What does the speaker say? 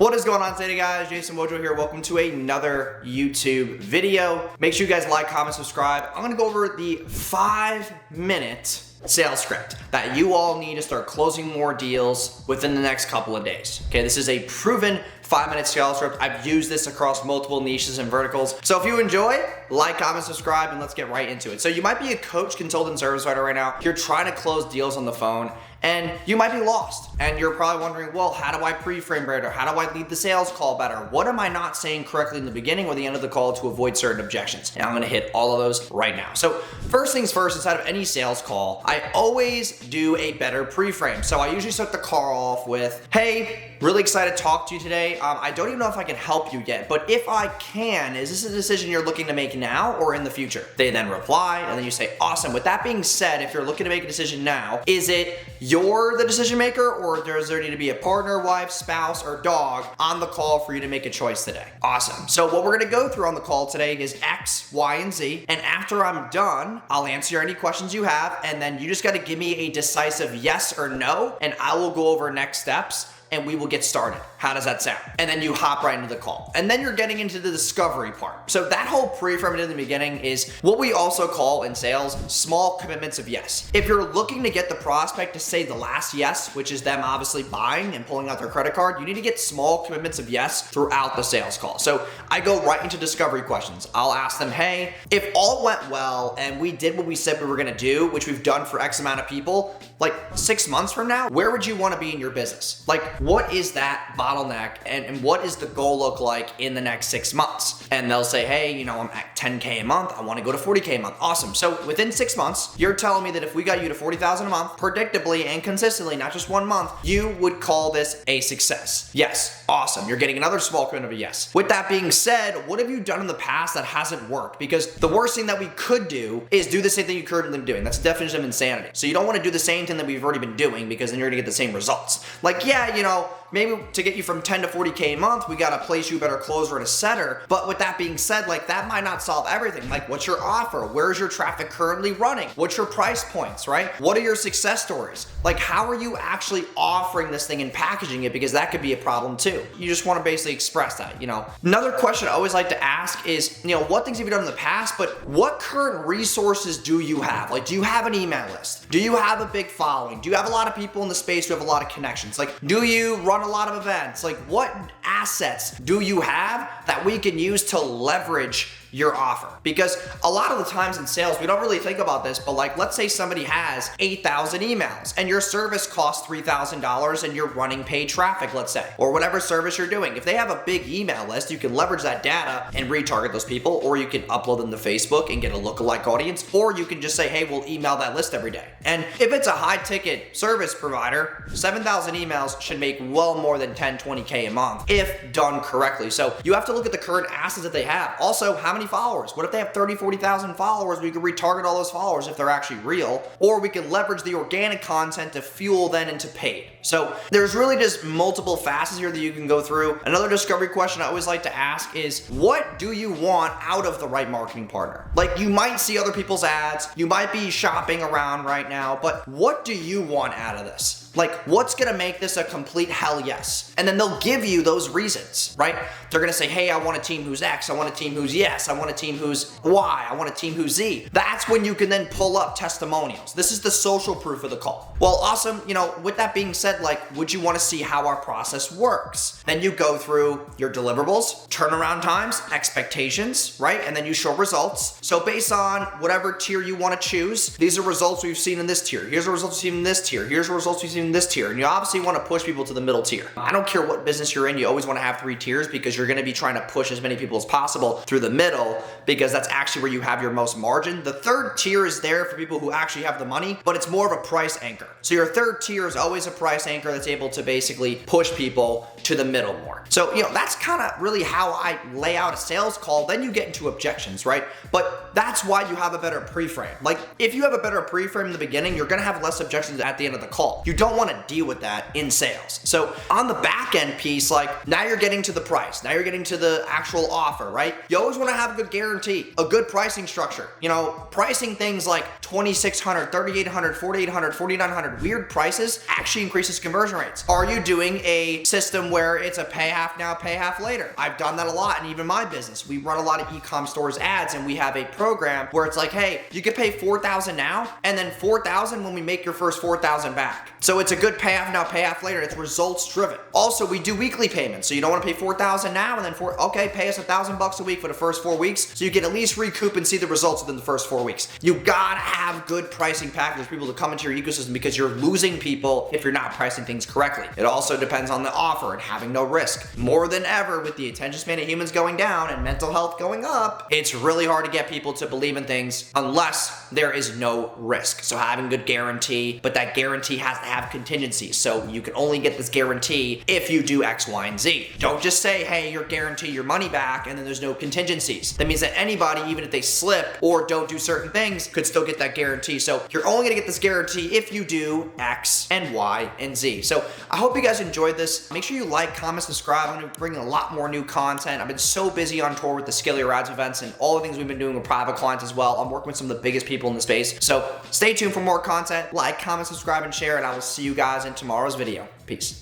What is going on today, guys? Jason Wojo here. Welcome to another YouTube video. Make sure you guys like, comment, subscribe. I'm gonna go over the 5-minute sales script that you all need to start closing more deals within the next couple of days. Okay, this is a proven 5-minute sales script. I've used this across multiple niches and verticals. So if you enjoy, like, comment, subscribe, and let's get right into it. So you might be a coach, consultant, service writer right now. You're trying to close deals on the phone, and you might be lost. And you're probably wondering, well, how do I pre-frame better? How do I lead the sales call better? What am I not saying correctly in the beginning or the end of the call to avoid certain objections? And I'm gonna hit all of those right now. So first things first, inside of any sales call, I always do a better pre-frame. So I usually start the call off with, hey, really excited to talk to you today. I don't even know if I can help you yet, but if I can, is this a decision you're looking to make now or in the future? They then reply, and then you say, awesome. With that being said, if you're looking to make a decision now, is it you're the decision maker, or does there need to be a partner, wife, spouse, or dog on the call for you to make a choice today? Awesome. So what we're gonna go through on the call today is X, Y, and Z, and after I'm done, I'll answer any questions you have, and then you just gotta give me a decisive yes or no, and I will go over next steps, and we will get started. How does that sound? And then you hop right into the call. And then you're getting into the discovery part. So that whole pre-frame in the beginning is what we also call in sales, small commitments of yes. If you're looking to get the prospect to say the last yes, which is them obviously buying and pulling out their credit card, you need to get small commitments of yes throughout the sales call. So I go right into discovery questions. I'll ask them, hey, if all went well and we did what we said we were gonna do, which we've done for X amount of people, like 6 months from now, where would you wanna be in your business? Like, what is that bottleneck and what does the goal look like in the next 6 months? And they'll say, hey, you know, I'm at 10K a month. I want to go to 40K a month. Awesome. So within 6 months, you're telling me that if we got you to 40,000 a month, predictably and consistently, not just 1 month, you would call this a success. Yes. Awesome. You're getting another small commitment of a yes. With that being said, what have you done in the past that hasn't worked? Because the worst thing that we could do is do the same thing you're currently doing. That's the definition of insanity. So you don't want to do the same thing that we've already been doing because then you're going to get the same results. Like, yeah, you know, maybe to get you from 10 to 40K a month, we got to place you a better closer and a setter. But with that being said, like that might not solve everything. Like what's your offer? Where's your traffic currently running? What's your price points, right? What are your success stories? Like how are you actually offering this thing and packaging it? Because that could be a problem too. You just want to basically express that, you know. Another question I always like to ask is, you know, what things have you done in the past, but what current resources do you have? Like, do you have an email list? Do you have a big following? Do you have a lot of people in the space who have a lot of connections? Like, do you run a lot of events? Like, what assets do you have that we can use to leverage your offer? Because a lot of the times in sales, we don't really think about this, but like, let's say somebody has 8,000 emails and your service costs $3,000 and you're running paid traffic, let's say, or whatever service you're doing. If they have a big email list, you can leverage that data and retarget those people, or you can upload them to Facebook and get a lookalike audience, or you can just say, hey, we'll email that list every day. And if it's a high ticket service provider, 7,000 emails should make well more than 10, 20K a month if done correctly. So you have to look at the current assets that they have. Also, how many followers? What if they have 30, 40,000 followers? We could retarget all those followers if they're actually real, or we can leverage the organic content to fuel then into paid. So there's really just multiple facets here that you can go through. Another discovery question I always like to ask is, what do you want out of the right marketing partner? Like you might see other people's ads, you might be shopping around right now, but what do you want out of this? Like, what's gonna make this a complete hell yes? And then they'll give you those reasons, right? They're gonna say, hey, I want a team who's X, I want a team who's yes, I want a team who's Y, I want a team who's Z. That's when you can then pull up testimonials. This is the social proof of the call. Well, awesome, you know, with that being said, like, would you wanna see how our process works? Then you go through your deliverables, turnaround times, expectations, right? And then you show results. So based on whatever tier you wanna choose, these are results we've seen in this tier. Here's the results we've seen in this tier. Here's the results we've seen in this tier. And you obviously want to push people to the middle tier. I don't care what business you're in, you always want to have 3 tiers because you're going to be trying to push as many people as possible through the middle because that's actually where you have your most margin. The third tier is there for people who actually have the money, but it's more of a price anchor. So your third tier is always a price anchor that's able to basically push people to the middle more. So, you know, that's kind of really how I lay out a sales call. Then you get into objections, right? But that's why you have a better pre-frame. Like if you have a better pre-frame in the beginning, you're going to have less objections at the end of the call. You don't want to deal with that in sales. So on the back end piece, like now you're getting to the price, now you're getting to the actual offer, right? You always want to have a good guarantee, a good pricing structure, you know, pricing things like $2,600, $3,800, $4,800, $4,900 weird prices actually increases conversion rates. Are you doing a system where it's a pay half now, pay half later? I've done that a lot, and even my business. We run a lot of e-com stores ads, and we have a program where it's like, hey, you can pay $4,000 now, and then $4,000 when we make your first $4,000 back. So it's a good pay half now, pay half later. It's results driven. Also, we do weekly payments. So you don't want to pay $4,000 now and then okay, pay us $1,000 a week for the first 4 weeks, so you can at least recoup and see the results within the first 4 weeks. You gotta have good pricing packages for people to come into your ecosystem, because you're losing people if you're not pricing things correctly. It also depends on the offer and having no risk. More than ever, with the attention span of humans going down and mental health going up, it's really hard to get people to believe in things unless there is no risk. So having good guarantee, but that guarantee has to have contingencies. So you can only get this guarantee if you do X, Y, and Z. Don't just say, hey, you're guaranteed your money back, and then there's no contingencies. That means that anybody, even if they slip or don't do certain things, could still get that guarantee. So you're only gonna get this guarantee if you do X and Y and Z. So I hope you guys enjoyed this. Make sure you like, comment, subscribe. I'm gonna be bringing a lot more new content. I've been so busy on tour with the Scale Your Ads events and all the things we've been doing with private clients as well. I'm working with some of the biggest people in the space. So stay tuned for more content. Like, comment, subscribe, and share, and I will see you guys in tomorrow's video. Peace.